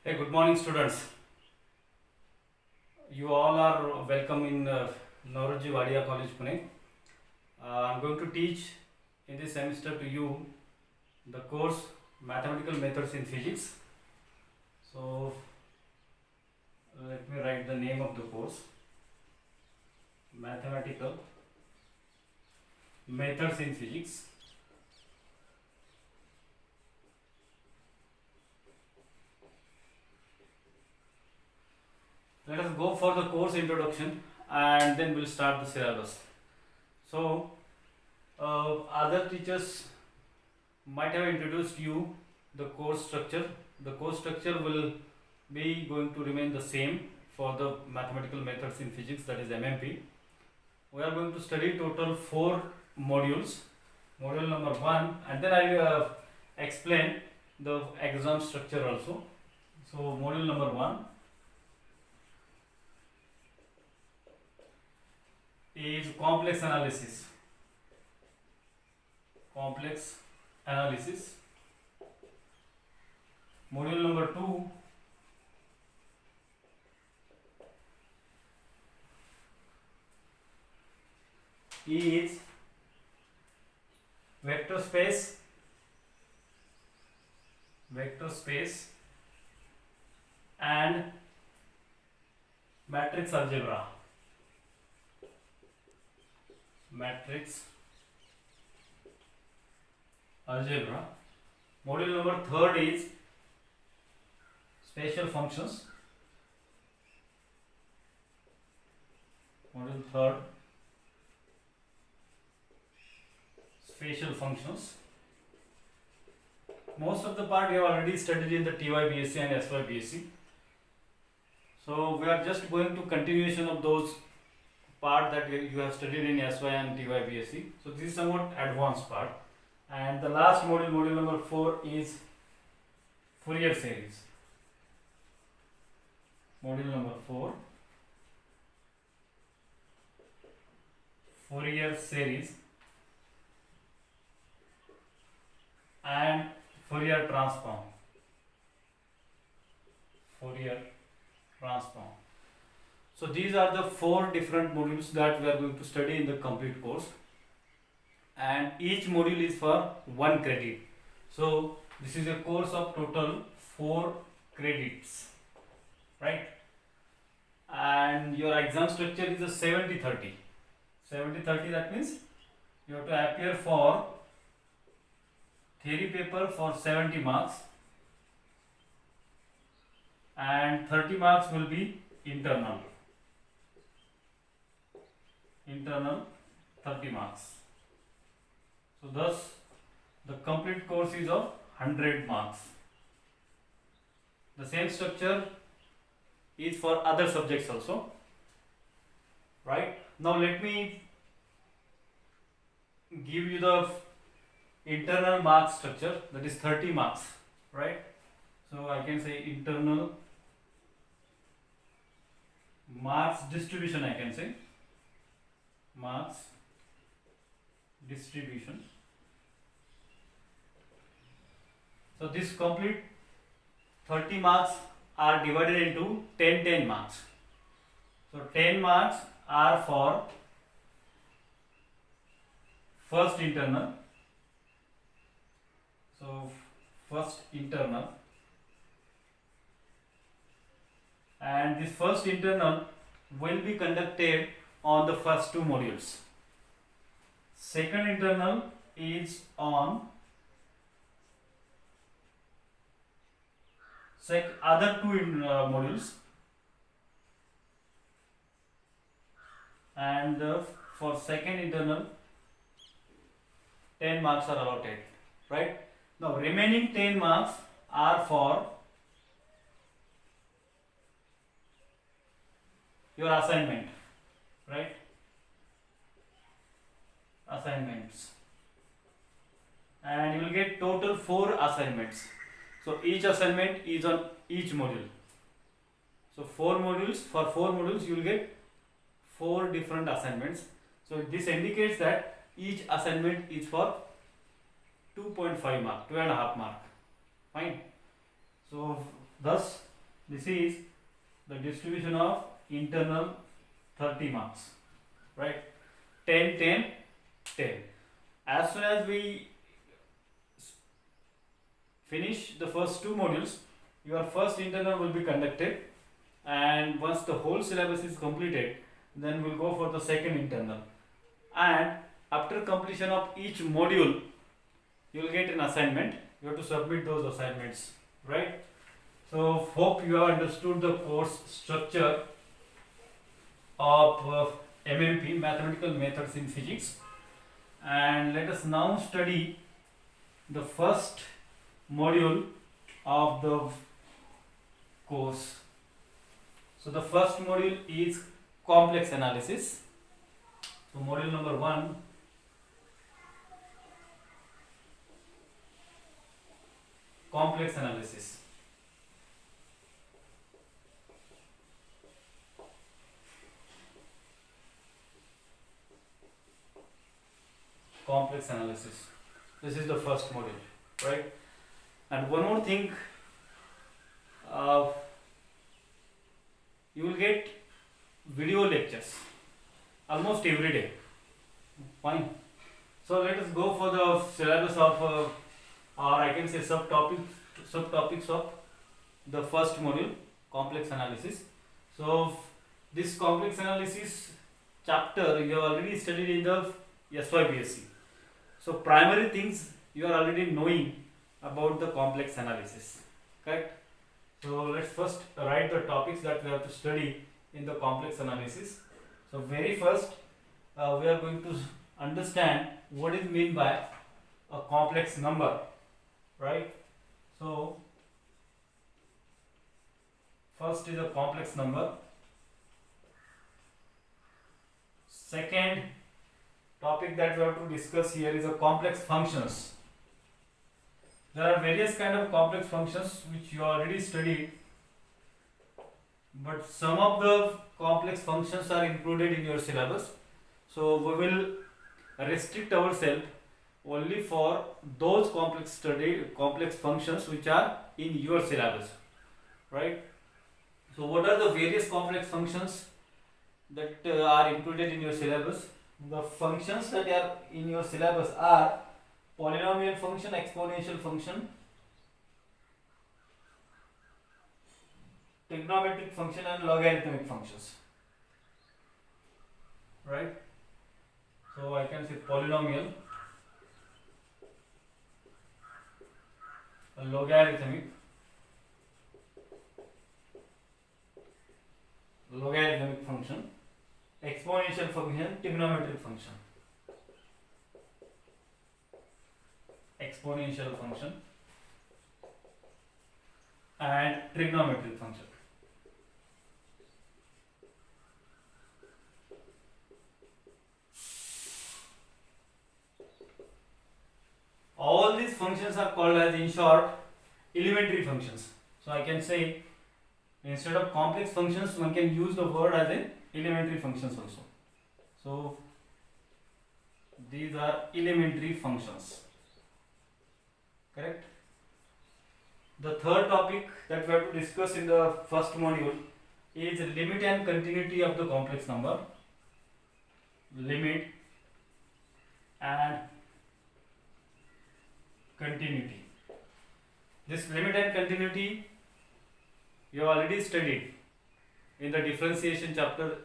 Hey, good morning, students. You all are welcome in Nauroji Wadia College, Pune. I'm going to teach in this semester to you the course Mathematical Methods in Physics. So, let me write the name of the course: Mathematical Methods in Physics. Let us go for the course introduction and then we'll start the syllabus. So, other teachers might have introduced you the course structure. The course structure will be going to remain the same for the Mathematical Methods in Physics, that is MMP. We are going to study total 4 modules. Module number 1, and then I will explain the exam structure also. So, module number 1 is complex analysis. Complex analysis. Module number 2 is vector space and matrix algebra. Matrix algebra. Module number 3 is spatial functions. Module 3, spatial functions. Most of the part you have already studied in the TYBSc and SYBSc. So we are just going to continuation of those part that you have studied in SY and TYBSc. So this is somewhat advanced part. And the last module, module number 4, is Fourier series. Module number 4, Fourier series and Fourier transform. Fourier transform. So these are the 4 different modules that we are going to study in the complete course, and each module is for 1 credit. So this is a course of total 4 credits, right? And your exam structure is a 70-30. 70-30, that means you have to appear for theory paper for 70 marks and 30 marks will be internal 30 marks. So thus the complete course is of 100 marks. The same structure is for other subjects also, right? Now let me give you the internal mark structure, that is 30 marks, right? So I can say internal marks distribution, I can say marks distribution. So this complete 30 marks are divided into 10 marks. So 10 marks are for first internal. So first internal, and this first internal will be conducted on the first 2 modules. Second internal is on other 2 modules, and for second internal 10 marks are allotted, right? Now remaining 10 marks are for your assignment, right? Assignments, and you will get total 4 assignments. So each assignment is on each module. So 4 modules, for 4 modules you will get 4 different assignments. So this indicates that each assignment is for 2.5 mark, 2.5 mark. Fine. So thus This is the distribution of internal 30 marks, right? 10, 10, 10. As soon as we finish the first two modules, your first internal will be conducted, and once the whole syllabus is completed, then we'll go for the second internal. And after completion of each module, you will get an assignment. You have to submit those assignments, right? So hope you have understood the course structure of MMP, Mathematical Methods in Physics. And let us now study the first module of the course. So the first module is complex analysis. So module number 1, complex analysis. Complex analysis. This is the first module, right? And one more thing, you will get video lectures almost every day. Fine. So let us go for the syllabus of, or I can say subtopics of the first module, complex analysis. So this complex analysis chapter you have already studied in the SYBSc. So primary things you are already knowing about the complex analysis, correct? So let's first write the topics that we have to study in the complex analysis. So very first we are going to understand what is meant by a complex number, right? So first is a complex number. Second topic that we have to discuss here is a complex functions. There are various kind of complex functions which you already studied, but some of the complex functions are included in your syllabus. So we will restrict ourselves only for those complex functions which are in your syllabus, right? So what are the various complex functions that are included in your syllabus? The functions that are in your syllabus are polynomial function, exponential function, trigonometric function and logarithmic functions, right? So I can say polynomial, a logarithmic function, exponential function, trigonometric function, exponential function and trigonometric function. All these functions are called as, in short, elementary functions. So I can say instead of complex functions one can use the word as in elementary functions also. So these are elementary functions, correct? The third topic that we have to discuss in the first module is limit and continuity of the complex number. Limit and continuity. This limit and continuity you have already studied in the differentiation chapter,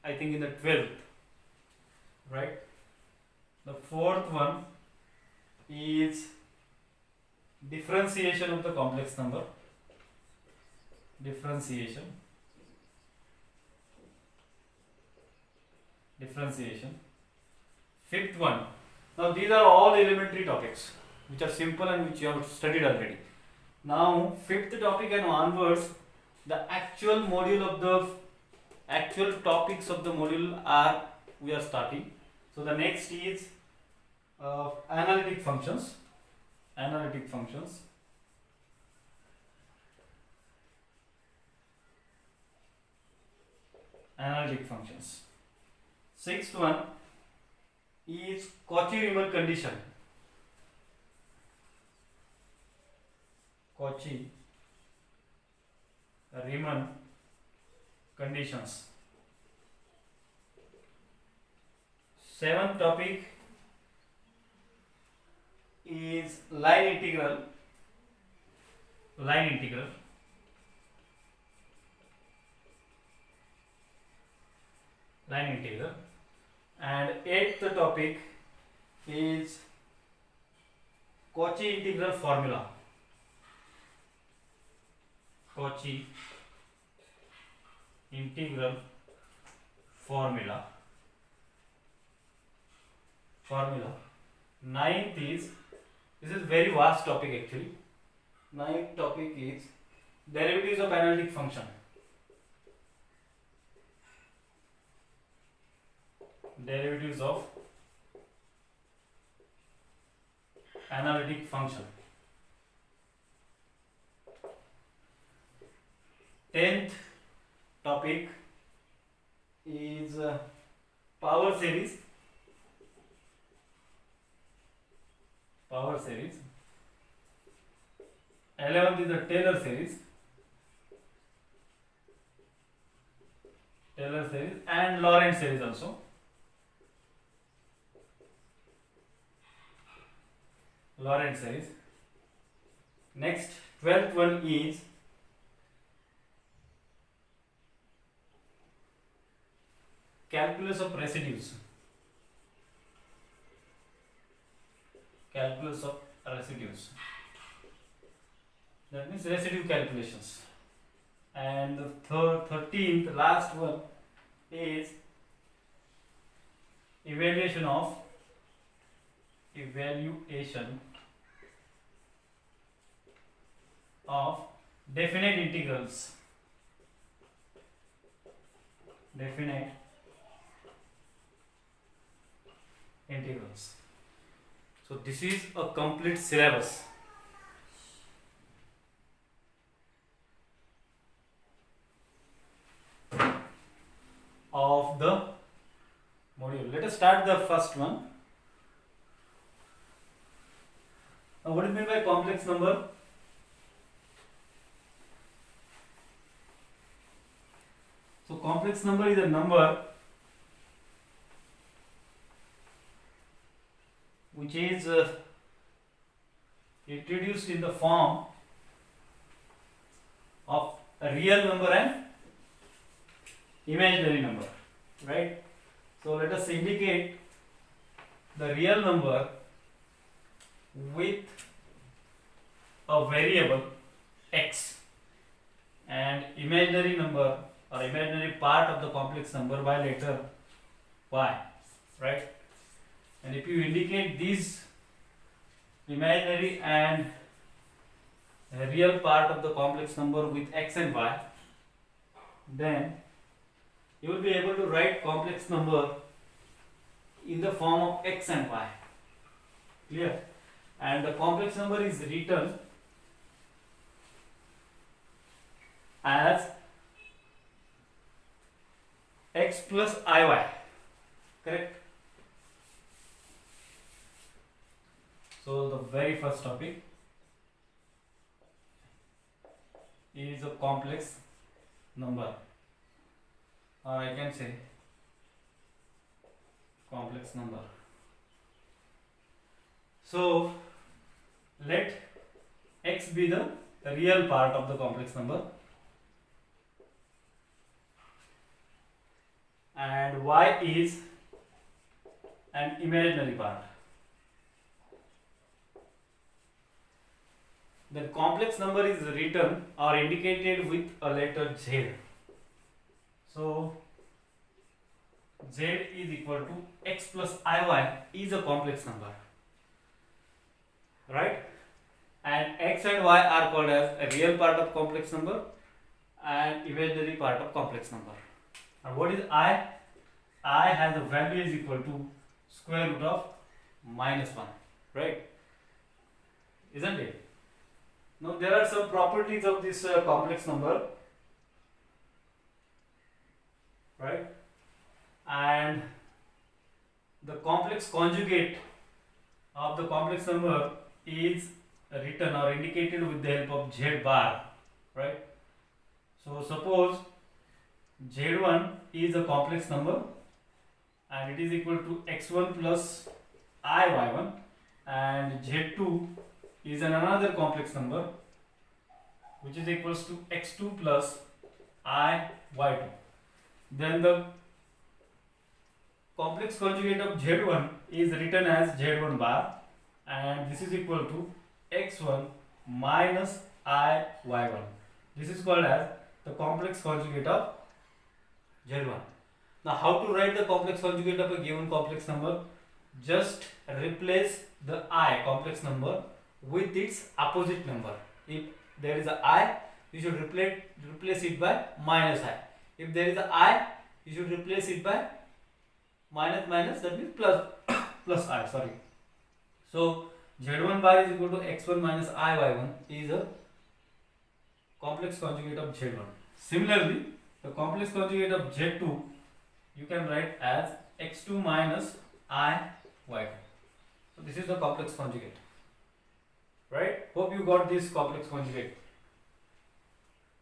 I think in the 12th, right? The fourth one is differentiation of the complex number. Differentiation. Fifth one. Now these are all elementary topics which are simple and which you have studied already. Now fifth topic and onwards, the actual module of the actual topics of the module are we are starting. So the next is analytic functions. Analytic functions. Analytic functions. Sixth one is Cauchy-Riemann condition. Cauchy Riemann conditions. Seventh topic is line integral. Line integral. Line integral. And eighth topic is Cauchy integral formula. Cauchy integral formula. Ninth is, this is very vast topic actually. Ninth topic is derivatives of analytic function. Derivatives of analytic function. 10th topic is power series. 11th is the Taylor series. And Lorentz series also. Next, 12th one is calculus of residues. That means residue calculations. And the 13th, last one, is evaluation of definite integrals. So this is a complete syllabus. Of the module. Let us start the first one. Now, what is meant by complex number? So, complex number is a number which is introduced in the form of a real number and imaginary number, right? So let us indicate the real number with a variable x and imaginary number or imaginary part of the complex number by letter y, right? And if you indicate these imaginary and real part of the complex number with x and y, then you will be able to write complex number in the form of x and y. Clear? And the complex number is written as x plus iy. Correct? So the very first topic is a complex number, or I can say complex number. So let x be the real part of the complex number and y is an imaginary part. The complex number is written or indicated with a letter z. So z is equal to x plus iy is a complex number, right? And x and y are called as a real part of complex number and imaginary part of complex number. And what is I? I has a value is equal to square root of -1, right? Isn't it? Now there are some properties of this complex number, right? And the complex conjugate of the complex number is written or indicated with the help of z bar, right? So suppose z1 is a complex number and it is equal to x1 plus I y1, and z2 is another complex number which is equals to x2 plus I y2. Then the complex conjugate of z1 is written as z1 bar, and this is equal to x1 minus I y1. This is called as the complex conjugate of z1. Now how to write the complex conjugate of a given complex number? Just replace the I complex number with its opposite number. If there is a I, you should replace it by minus I. If there is a I, you should replace it by minus minus, that means plus plus I, sorry. So z1 bar is equal to x1 minus I y1 is a complex conjugate of z1. Similarly, the complex conjugate of z2 you can write as x2 minus I y2. So this is the complex conjugate. Right? Hope you got this complex conjugate.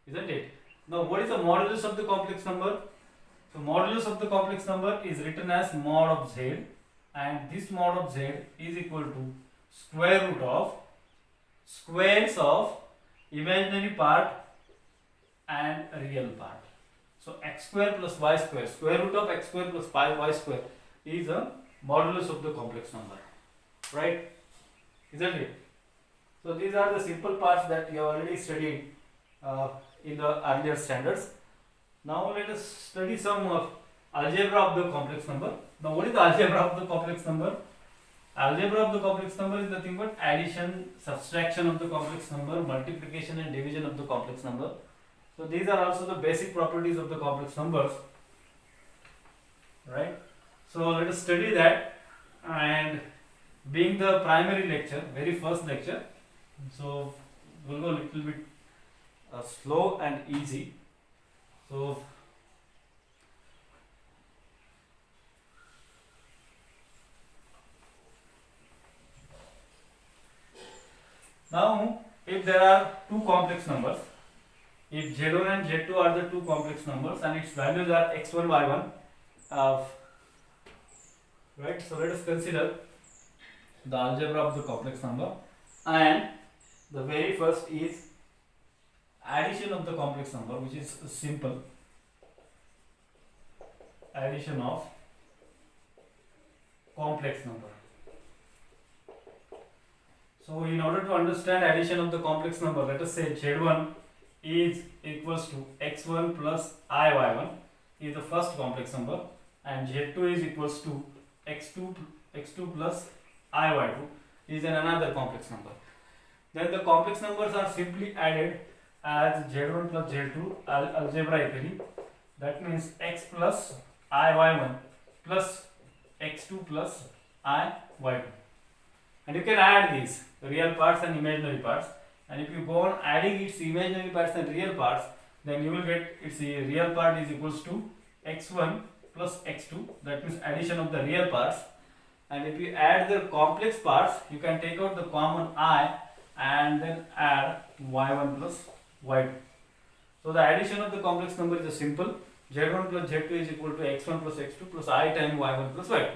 Isn't it? Now what is the modulus of the complex number? So modulus of the complex number is written as mod of z, and this mod of z is equal to square root of squares of imaginary part and real part. So x square plus y square, square root of x square plus y square is a modulus of the complex number. Right? Isn't it? So these are the simple parts that you have already studied in the earlier standards. Now let us study some algebra of the complex number. Now what is the algebra of the complex number? Algebra of the complex number is nothing but addition, subtraction of the complex number, multiplication and division of the complex number. So these are also the basic properties of the complex numbers. Right? So let us study that, and being the primary lecture, very first lecture, so we'll go a little bit slow and easy. So now if there are two complex numbers, if z1 and z2 are the two complex numbers and its values are x1 y1, right, so let us consider the algebra of the complex number, and the very first is addition of the complex number, which is simple. Addition of complex number. So in order to understand addition of the complex number, let us say z1 is equals to x1 plus I y1 is the first complex number, and z2 is equals to x2 plus I y2 is another complex number. Then the complex numbers are simply added as z1 plus z2 algebraically. That means x plus I y1 plus x2 plus I y2. And you can add these real parts and imaginary parts. And if you go on adding its imaginary parts and real parts, then you will get its real part is equals to x1 plus x2. That means addition of the real parts. And if you add the complex parts, you can take out the common I and then add y1 plus y2. So the addition of the complex number is a simple. z1 plus z2 is equal to x1 plus x2 plus I times y1 plus y2.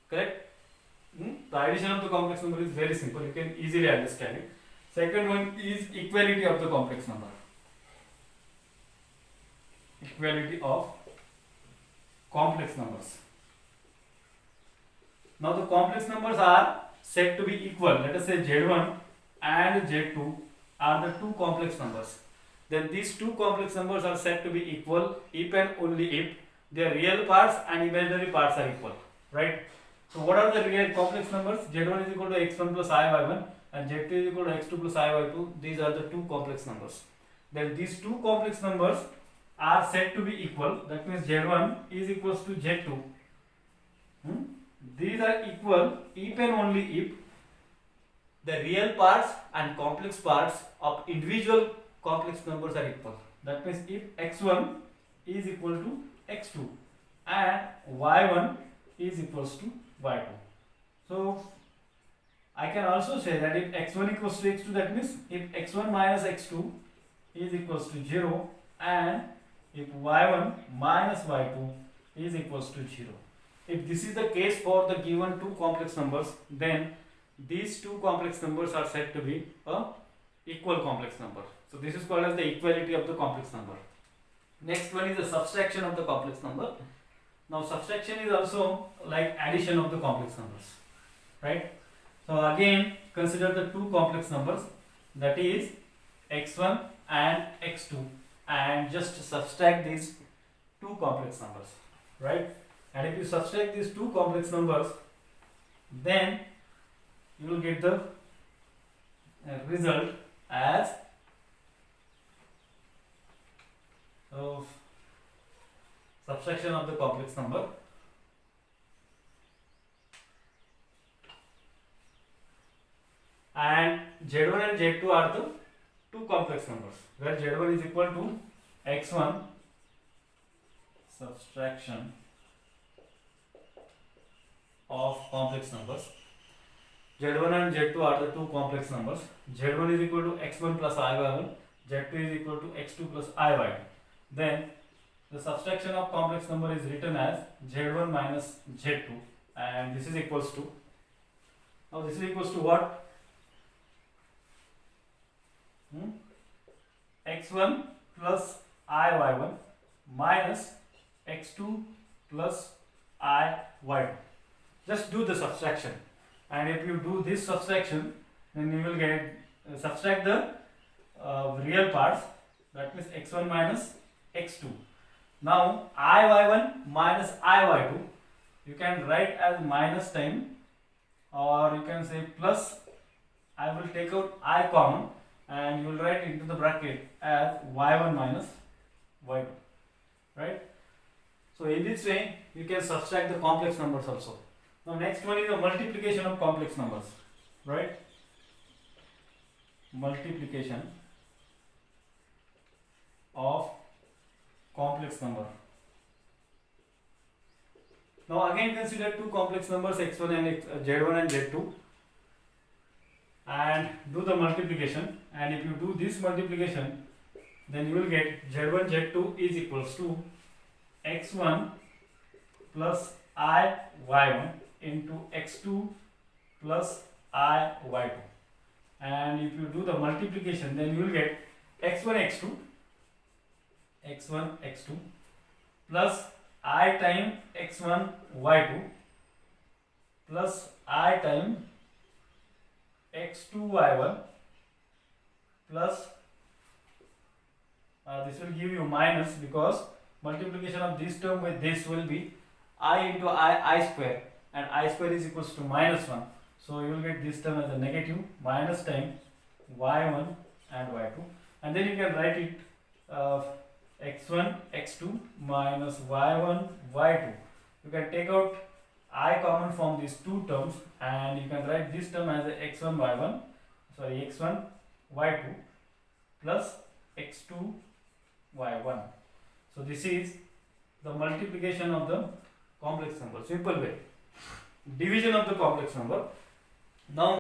Correct? The addition of the complex number is very simple. You can easily understand it. Second one is equality of the complex number. Equality of complex numbers. Now the complex numbers are said to be equal. Let us say z1 and z2 are the two complex numbers. Then these two complex numbers are said to be equal if and only if their real parts and imaginary parts are equal. Right? So what are the real complex numbers? z1 is equal to x1 plus I y1 and z2 is equal to x2 plus I y2. These are the two complex numbers. Then these two complex numbers are said to be equal. That means z1 is equals to z2. These are equal if and only if the real parts and complex parts of individual complex numbers are equal. That means if x1 is equal to x2 and y1 is equals to y2. So I can also say that if x1 equals to x2, that means if x1 minus x2 is equals to 0 and if y1 minus y2 is equals to 0. If this is the case for the given two complex numbers, then these two complex numbers are said to be a equal complex number. So this is called as the equality of the complex number. Next one is the subtraction of the complex number. Now subtraction is also like addition of the complex numbers, right? So again consider the two complex numbers, that is x1 and x2, and just subtract these two complex numbers, right? And if you subtract these two complex numbers, then you will get the result as subtraction of the complex number, and z1 and z2 are the two complex numbers, where z1 is equal to x1 subtraction of complex numbers. z1 and z2 are the two complex numbers. z1 is equal to x1 plus iy1, z2 is equal to x2 plus iy2. Then the subtraction of complex number is written as z1 minus z2, and this is equals to, now this is equals to what? x1 plus iy1 minus x2 plus iy2. Just do the subtraction, and if you do this subtraction, then you will get subtract the real parts, that means x1 minus x2. Now iy1 minus iy2 you can write as minus sign, or you can say plus. I will take out I common and you will write into the bracket as y1 minus y2, right? So in this way you can subtract the complex numbers also. Now next one is the multiplication of complex numbers, right? Multiplication of complex number. Now again consider two complex numbers x1 and z1 and z2, and do the multiplication, and if you do this multiplication, then you will get z1 z2 is equals to x1 plus iy1 into x2 plus iy2, and if you do the multiplication, then you will get x1 x2 plus I time x1 y2 plus I time x2 y1 plus this will give you minus, because multiplication of this term with this will be I into I square, and I square is equals to minus 1. So you will get this term as a negative minus time y1 and y2, and then you can write it x1 x2 minus y1 y2. You can take out I common from these two terms, and you can write this term as a x1 y2 plus x2 y1. So this is the multiplication of the complex number, simple way. Division of the complex number. Now